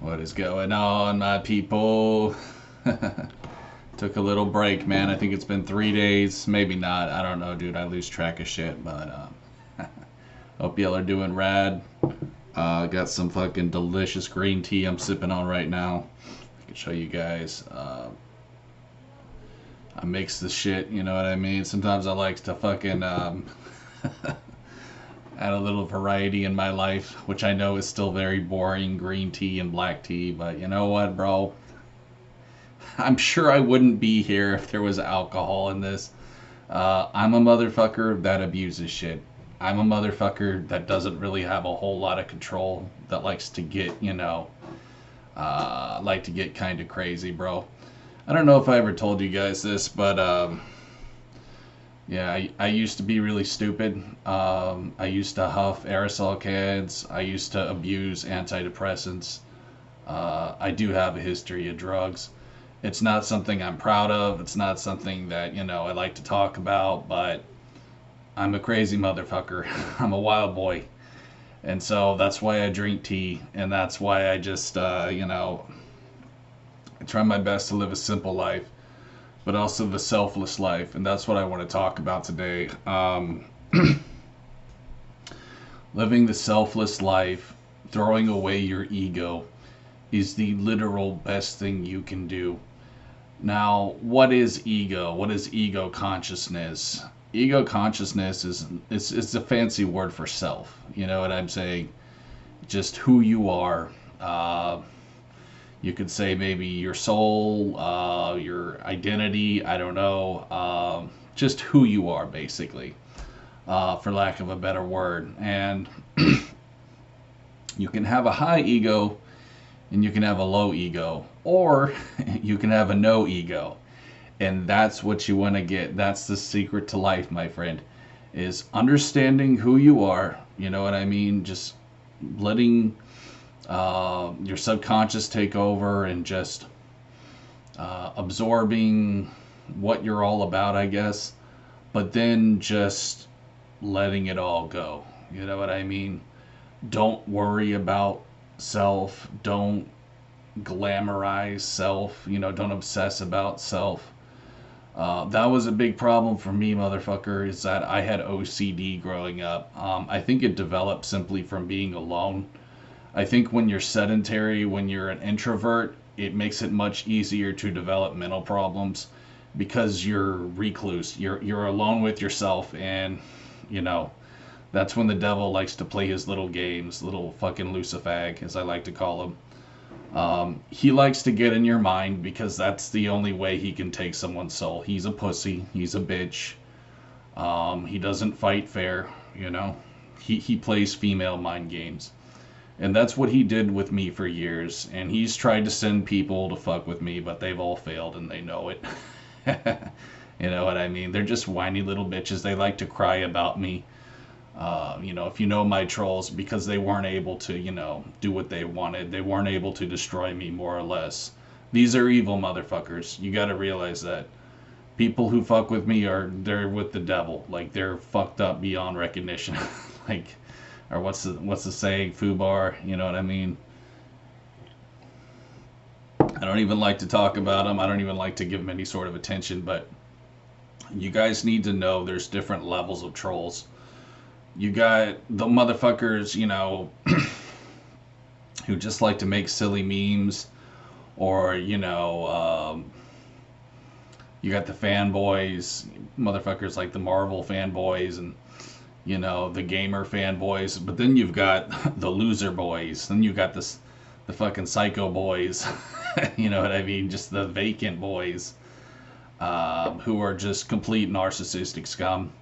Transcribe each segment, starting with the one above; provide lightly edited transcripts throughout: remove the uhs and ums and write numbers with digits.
What is going on, my people? Took a little break, man. I think it's been 3 days. Maybe not. I don't know, dude. I lose track of shit. But hope y'all are doing rad. Got some fucking delicious green tea I'm sipping on right now. I can show you guys. I mix the shit, you know what I mean? Sometimes I like to fucking add a little variety in my life, which I know is still very boring, green tea and black tea, but you know what, bro? I'm sure I wouldn't be here if there was alcohol in this. I'm a motherfucker that abuses shit. I'm a motherfucker that doesn't really have a whole lot of control, that likes to get, like to get kind of crazy, bro. I don't know if I ever told you guys this, but yeah, I used to be really stupid. I used to huff aerosol cans. I used to abuse antidepressants. I do have a history of drugs. It's not something I'm proud of. It's not something that, I like to talk about, but I'm a crazy motherfucker. I'm a wild boy. And so that's why I drink tea. And that's why I just, I try my best to live a simple life, but also the selfless life. And that's what I want to talk about today. Living the selfless life, throwing away your ego, is the literal best thing you can do. Now, what is ego? What is ego consciousness? Ego consciousness is it's a fancy word for self. You know what I'm saying? Just who you are. You could say maybe your soul, your identity. I don't know. Just who you are, basically, for lack of a better word. And you can have a high ego and you can have a low ego, or you can have a no ego. And that's what you want to get. That's the secret to life, my friend, is understanding who you are. You know what I mean? Just letting your subconscious take over and just absorbing what you're all about, I guess. But then just letting it all go. You know what I mean? Don't worry about self. Don't glamorize self. Don't obsess about self. That was a big problem for me, motherfucker, is that I had OCD growing up. I think it developed simply from being alone. I think when you're sedentary, when you're an introvert, it makes it much easier to develop mental problems because you're recluse. You're alone with yourself, and that's when the devil likes to play his little games, little fucking lucifag, as I like to call him. He likes to get in your mind because that's the only way he can take someone's soul. He's a pussy. He's a bitch. He doesn't fight fair, He plays female mind games. And that's what he did with me for years. And he's tried to send people to fuck with me, but they've all failed and they know it. You know what I mean? They're just whiny little bitches. They like to cry about me. If you know my trolls, because they weren't able to, do what they wanted. They weren't able to destroy me, more or less. These are evil motherfuckers. You gotta realize that. People who fuck with me they're with the devil. Like, they're fucked up beyond recognition. Like, or what's the saying? Fubar, you know what I mean? I don't even like to talk about them. I don't even like to give them any sort of attention, but you guys need to know there's different levels of trolls. You got the motherfuckers, who just like to make silly memes, or, you got the fanboys, motherfuckers like the Marvel fanboys and, the gamer fanboys. But then you've got the loser boys. Then you've got the fucking psycho boys. You know what I mean? Just the vacant boys, who are just complete narcissistic scum.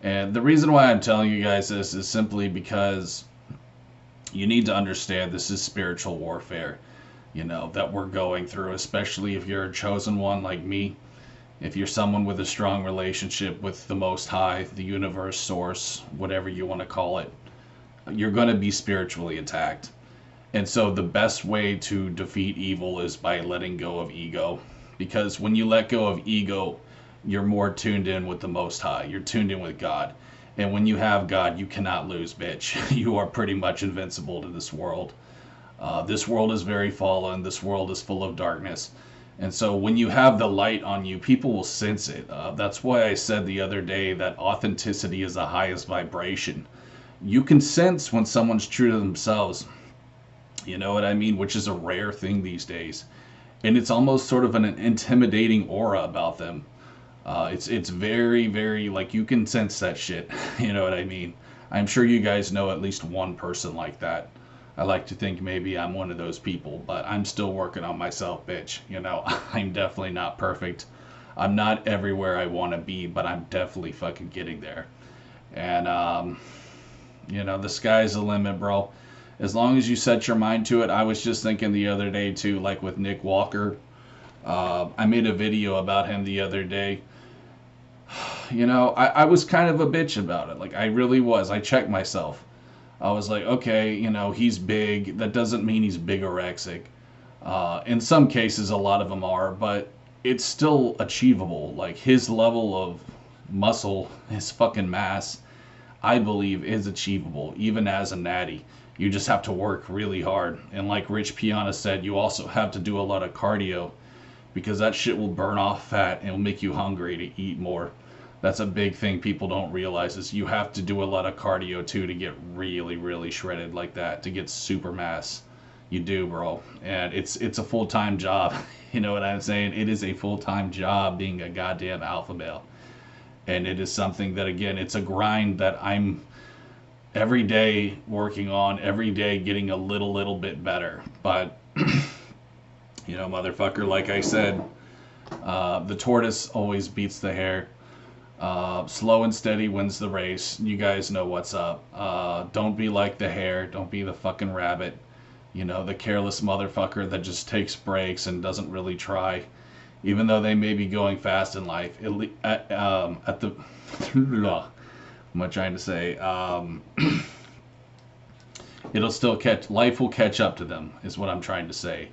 And the reason why I'm telling you guys this is simply because you need to understand this is spiritual warfare, that we're going through, especially if you're a chosen one like me. If you're someone with a strong relationship with the Most High, the universe, source, whatever you want to call it, you're going to be spiritually attacked. And so the best way to defeat evil is by letting go of ego. Because when you let go of ego, you're more tuned in with the Most High. You're tuned in with God. And when you have God, you cannot lose, bitch. You are pretty much invincible to this world. This world is very fallen. This world is full of darkness. And so when you have the light on you, people will sense it. That's why I said the other day that authenticity is the highest vibration. You can sense when someone's true to themselves. You know what I mean? Which is a rare thing these days. And it's almost sort of an intimidating aura about them. It's very, very, like, you can sense that shit. You know what I mean? I'm sure you guys know at least one person like that. I like to think maybe I'm one of those people, but I'm still working on myself, bitch. You know, I'm definitely not perfect. I'm not everywhere I want to be, but I'm definitely fucking getting there. And, you know, the sky's the limit, bro. As long as you set your mind to it. I was just thinking the other day, too, like with Nick Walker. I made a video about him the other day. You know, I was kind of a bitch about it. Like, I really was. I checked myself. I was like, okay, you know, he's big. That doesn't mean he's bigorexic. In some cases, a lot of them are, but it's still achievable. Like, his level of muscle, his fucking mass, I believe is achievable, even as a natty. You just have to work really hard. And like Rich Piana said, you also have to do a lot of cardio, because that shit will burn off fat and will make you hungry to eat more. That's a big thing people don't realize, is you have to do a lot of cardio too to get really, really shredded like that, to get super mass. You do, bro. And it's a full-time job. You know what I'm saying? It is a full-time job being a goddamn alpha male. And it is something that, again, it's a grind that I'm every day working on, every day getting a little bit better. But, you know, motherfucker, like I said, the tortoise always beats the hare. Slow and steady wins the race. You guys know what's up. Don't be like the hare. Don't be the fucking rabbit. You know, the careless motherfucker that just takes breaks and doesn't really try. Even though they may be going fast in life. At the... what am I trying to say? It'll still catch... Life will catch up to them, is what I'm trying to say.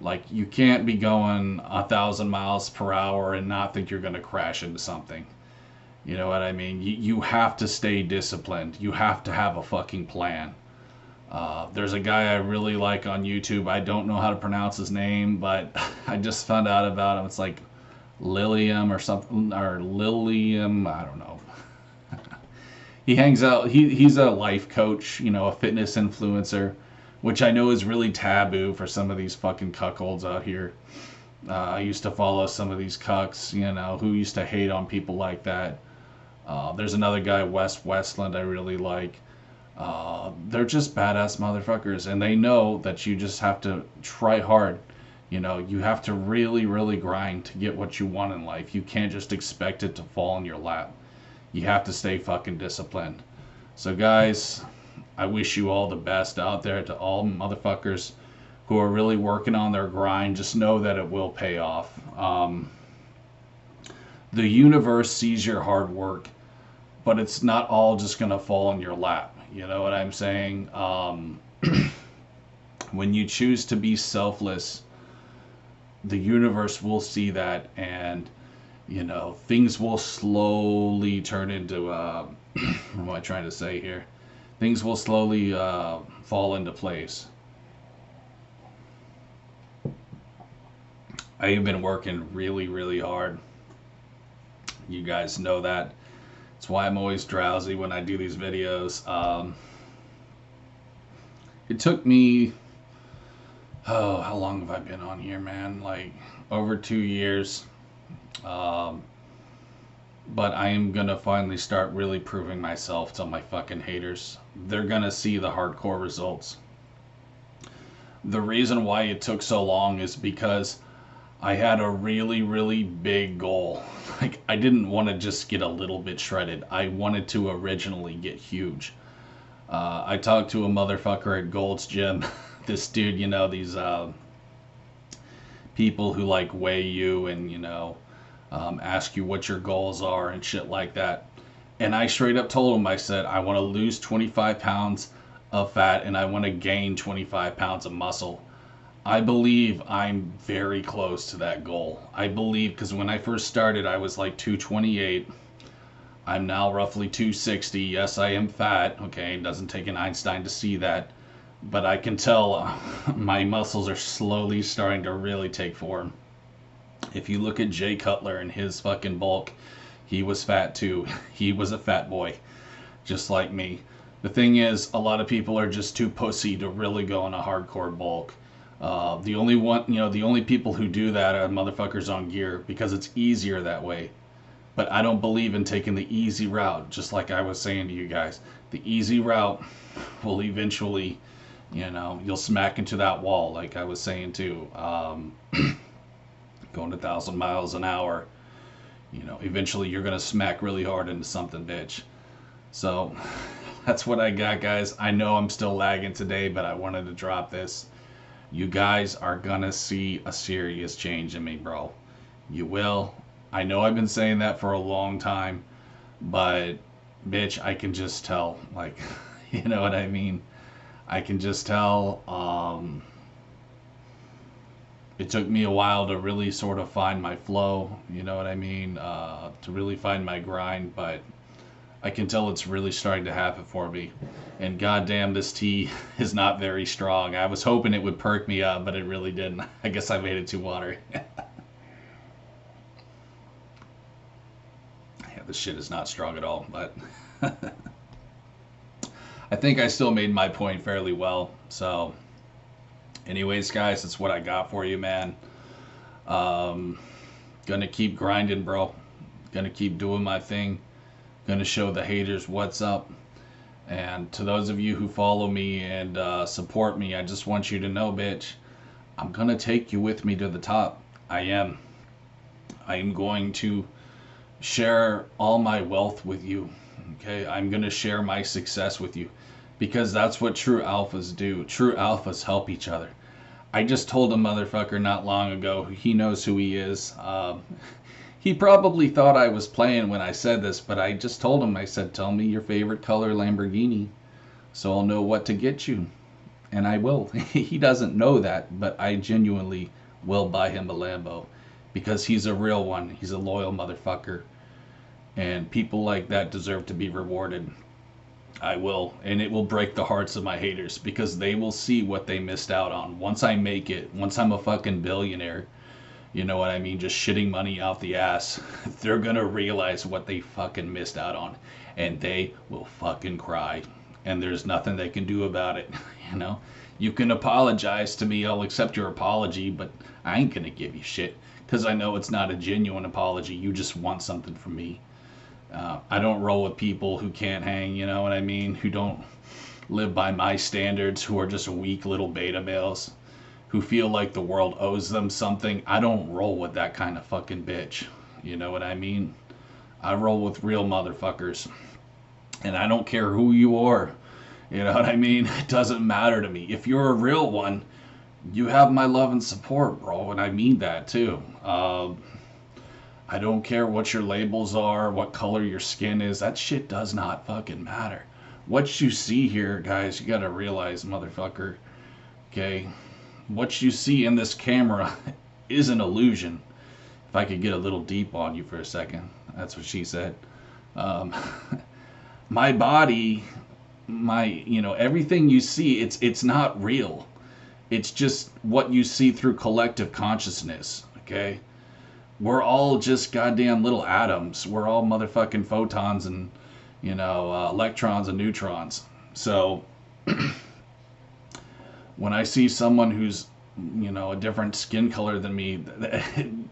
Like, you can't be going 1,000 miles per hour and not think you're going to crash into something. You know what I mean? You have to stay disciplined. You have to have a fucking plan. There's a guy I really like on YouTube. I don't know how to pronounce his name, but I just found out about him. It's like Lilium or something, or Lilium, I don't know. He hangs out, he's a life coach, you know, a fitness influencer, which I know is really taboo for some of these fucking cuckolds out here. I used to follow some of these cucks, you know, who used to hate on people like that. There's another guy, Wes Westland, I really like. They're just badass motherfuckers, and they know that you just have to try hard. You know, you have to really, really grind to get what you want in life. You can't just expect it to fall in your lap. You have to stay fucking disciplined. So guys, I wish you all the best out there, to all motherfuckers who are really working on their grind. Just know that it will pay off. The universe sees your hard work, but it's not all just going to fall in your lap. You know what I'm saying? When you choose to be selfless, the universe will see that, and you know, things will slowly turn into what am I trying to say here? Things will slowly fall into place. I have been working really, really hard. You guys know that. That's why I'm always drowsy when I do these videos. It took me, how long have I been on here, man? Like over 2 years. But I am gonna finally start really proving myself to my fucking haters. They're gonna see the hardcore results. The reason why it took so long is because I had a really, really big goal. Like, I didn't want to just get a little bit shredded. I wanted to originally get huge. I talked to a motherfucker at Gold's Gym. This dude, you know, these people who like weigh you and, you know, ask you what your goals are and shit like that. And I straight up told him, I said, I want to lose 25 pounds of fat and I want to gain 25 pounds of muscle. I believe I'm very close to that goal. I believe, because when I first started, I was like 228. I'm now roughly 260. Yes, I am fat. Okay, it doesn't take an Einstein to see that. But I can tell my muscles are slowly starting to really take form. If you look at Jay Cutler and his fucking bulk, he was fat too. He was a fat boy, just like me. The thing is, a lot of people are just too pussy to really go on a hardcore bulk. The only one, the only people who do that are motherfuckers on gear because it's easier that way. But I don't believe in taking the easy route, just like I was saying to you guys. The easy route will eventually, you'll smack into that wall, like I was saying too. Going 1,000 miles an hour, eventually you're going to smack really hard into something, bitch. So that's what I got, guys. I know I'm still lagging today, but I wanted to drop this. You guys are going to see a serious change in me, bro. You will. I know I've been saying that for a long time, but bitch, I can just tell, like, you know what I mean? I can just tell. It took me a while to really sort of find my flow, you know what I mean? To really find my grind, but I can tell it's really starting to happen for me. And goddamn, this tea is not very strong. I was hoping it would perk me up, but it really didn't. I guess I made it too watery. This shit is not strong at all, but I think I still made my point fairly well. So anyways, guys, that's what I got for you, man. Gonna keep grinding, bro. Gonna keep doing my thing. Gonna show the haters what's up. And to those of you who follow me and support me, I just want you to know, bitch, I'm gonna take you with me to the top. I am going to share all my wealth with you. Okay, I'm gonna share my success with you because that's what true alphas do. True alphas help each other. I just told a motherfucker not long ago, he knows who he is. He probably thought I was playing when I said this, but I just told him, I said, tell me your favorite color Lamborghini so I'll know what to get you. And I will. He doesn't know that, but I genuinely will buy him a Lambo because he's a real one. He's a loyal motherfucker. And people like that deserve to be rewarded. I will. And it will break the hearts of my haters because they will see what they missed out on. Once I make it, once I'm a fucking billionaire, you know what I mean, just shitting money out the ass, they're gonna realize what they fucking missed out on. And they will fucking cry. And there's nothing they can do about it, You can apologize to me, I'll accept your apology, but I ain't gonna give you shit. Because I know it's not a genuine apology, you just want something from me. I don't roll with people who can't hang, you know what I mean? Who don't live by my standards, who are just weak little beta males, who feel like the world owes them something. I don't roll with that kind of fucking bitch. You know what I mean? I roll with real motherfuckers. And I don't care who you are. You know what I mean? It doesn't matter to me. If you're a real one, you have my love and support, bro. And I mean that too. I don't care what your labels are, what color your skin is. That shit does not fucking matter. What you see here, guys, you gotta realize, motherfucker, okay? What you see in this camera is an illusion. If I could get a little deep on you for a second. That's what she said. My body, everything you see, it's not real. It's just what you see through collective consciousness, okay? We're all just goddamn little atoms. We're all motherfucking photons and, electrons and neutrons. So when I see someone who's, a different skin color than me,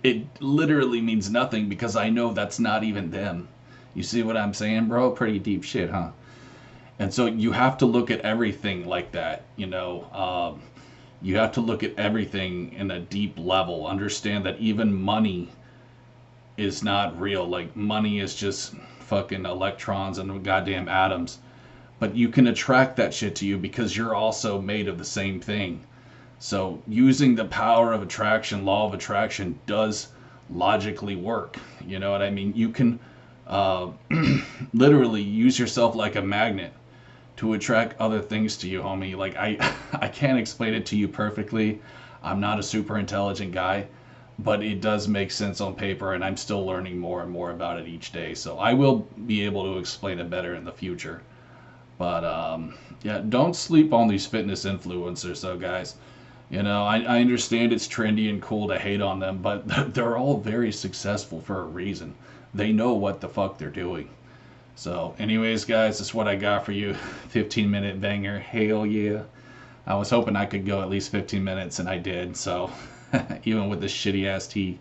it literally means nothing because I know that's not even them. You see what I'm saying, bro? Pretty deep shit, huh? And so you have to look at everything like that, You have to look at everything in a deep level. Understand that even money is not real. Like, money is just fucking electrons and goddamn atoms. But you can attract that shit to you because you're also made of the same thing. So using the power of attraction, law of attraction, does logically work. You know what I mean? You can literally use yourself like a magnet to attract other things to you, homie. Like, I can't explain it to you perfectly. I'm not a super intelligent guy, but it does make sense on paper, and I'm still learning more and more about it each day. So I will be able to explain it better in the future. But yeah, don't sleep on these fitness influencers, though, guys. I understand it's trendy and cool to hate on them, but they're all very successful for a reason. They know what the fuck they're doing. So, anyways, guys, that's what I got for you. 15-minute banger. Hell yeah. I was hoping I could go at least 15 minutes, and I did. So, even with this shitty ass tea.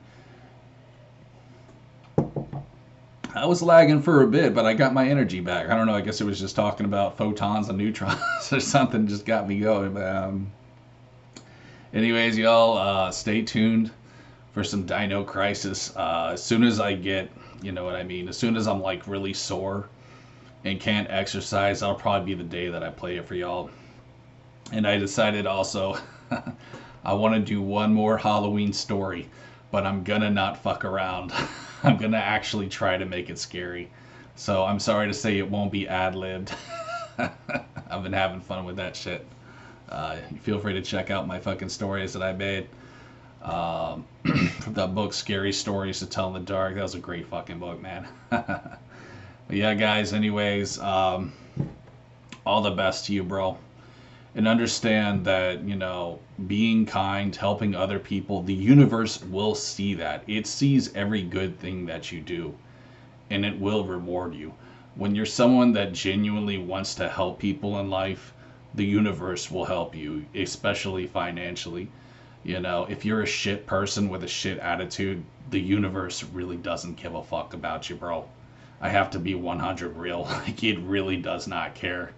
I was lagging for a bit, but I got my energy back. I don't know. I guess it was just talking about photons and neutrons or something just got me going. But, anyways, y'all, stay tuned for some Dino Crisis. As soon as I get, you know what I mean, as soon as I'm like really sore and can't exercise, that'll probably be the day that I play it for y'all. And I decided also I want to do one more Halloween story, but I'm gonna not fuck around. I'm gonna actually try to make it scary. So I'm sorry to say it won't be ad-libbed. I've been having fun with that shit. Feel free to check out my fucking stories that I made. From that book, Scary Stories to Tell in the Dark. That was a great fucking book, man. But yeah, guys, anyways, all the best to you, bro. And understand that, being kind, helping other people, the universe will see that. It sees every good thing that you do, and it will reward you. When you're someone that genuinely wants to help people in life, the universe will help you, especially financially. If you're a shit person with a shit attitude, the universe really doesn't give a fuck about you, bro. I have to be 100 real. Like, it really does not care.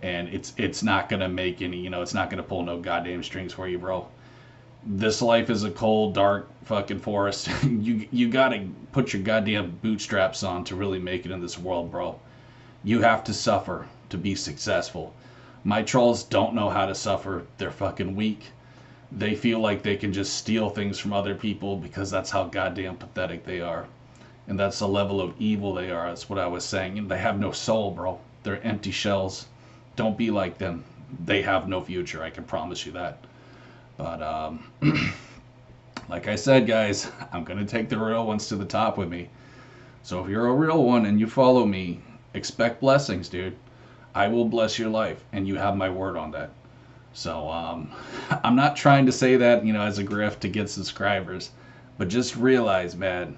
And it's not gonna make any, it's not gonna pull no goddamn strings for you, bro. This life is a cold, dark fucking forest. You gotta put your goddamn bootstraps on to really make it in this world, bro. You have to suffer to be successful. My trolls don't know how to suffer. They're fucking weak. They feel like they can just steal things from other people because that's how goddamn pathetic they are. And that's the level of evil they are. That's what I was saying. And they have no soul, bro. They're empty shells. Don't be like them. They have no future. I can promise you that. But, like I said, guys, I'm going to take the real ones to the top with me. So if you're a real one and you follow me, expect blessings, dude. I will bless your life. And you have my word on that. So, I'm not trying to say that, as a grift to get subscribers. But just realize, man,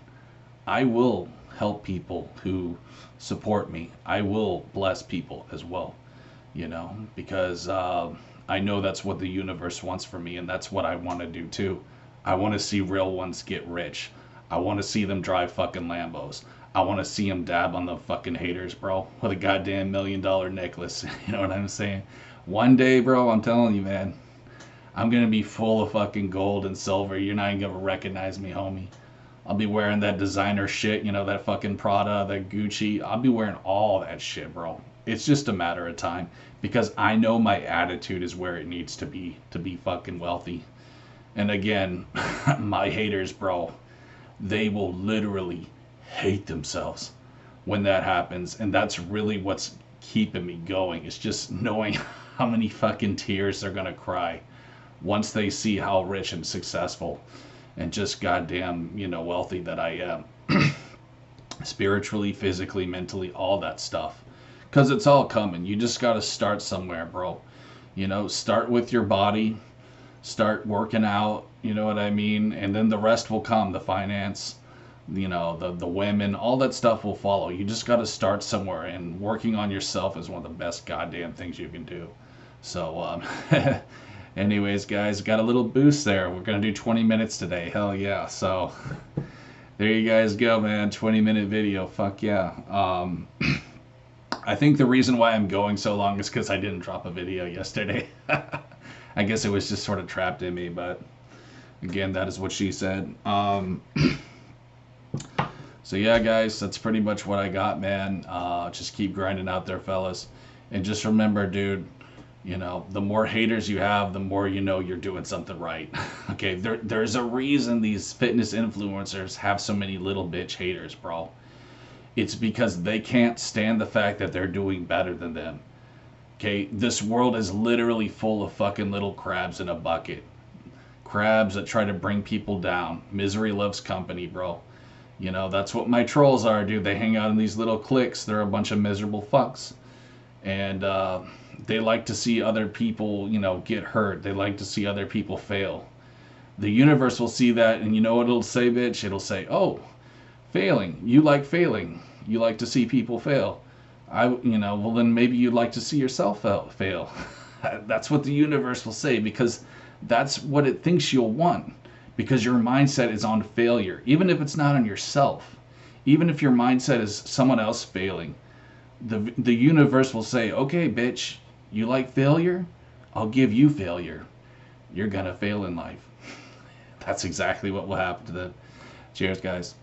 I will help people who support me. I will bless people as well. Because I know that's what the universe wants for me, and that's what I want to do too. I want to see real ones get rich. I want to see them drive fucking Lambos. I want to see them dab on the fucking haters, bro, with a goddamn $1 million necklace. You know what I'm saying? One day, bro, I'm telling you, man, I'm going to be full of fucking gold and silver. You're not even going to recognize me, homie. I'll be wearing that designer shit, that fucking Prada, that Gucci. I'll be wearing all that shit, bro. It's just a matter of time because I know my attitude is where it needs to be fucking wealthy. And again, my haters, bro, they will literally hate themselves when that happens. And that's really what's keeping me going. It's just knowing how many fucking tears they're going to cry once they see how rich and successful and just goddamn, wealthy that I am. Spiritually, physically, mentally, all that stuff. Because it's all coming. You just got to start somewhere, bro. Start with your body. Start working out. You know what I mean? And then the rest will come. The finance, the women, all that stuff will follow. You just got to start somewhere. And working on yourself is one of the best goddamn things you can do. So, anyways, guys, got a little boost there. We're going to do 20 minutes today. Hell yeah. So, there you guys go, man. 20-minute video. Fuck yeah. I think the reason why I'm going so long is because I didn't drop a video yesterday. I guess it was just sort of trapped in me, but again, that is what she said. So yeah, guys, that's pretty much what I got, man. Just keep grinding out there, fellas. And just remember, dude, the more haters you have, the more you're doing something right. Okay, there's a reason these fitness influencers have so many little bitch haters, bro. It's because they can't stand the fact that they're doing better than them. Okay, this world is literally full of fucking little crabs in a bucket. crabs that try to bring people down. Misery loves company, bro. You know, that's what my trolls are, dude. They hang out in these little cliques. They're a bunch of miserable fucks. And they like to see other people, you know, get hurt. They like to see other people fail. The universe will see that, and you know what it'll say, bitch? It'll say, oh, failing. You like failing. You like to see people fail. Well, then maybe you'd like to see yourself fail. That's what the universe will say, because that's what it thinks you'll want. Because your mindset is on failure, even if it's not on yourself. Even if your mindset is someone else failing, the universe will say, okay, bitch, you like failure? I'll give you failure. You're gonna fail in life. That's exactly what will happen to them. Cheers, guys.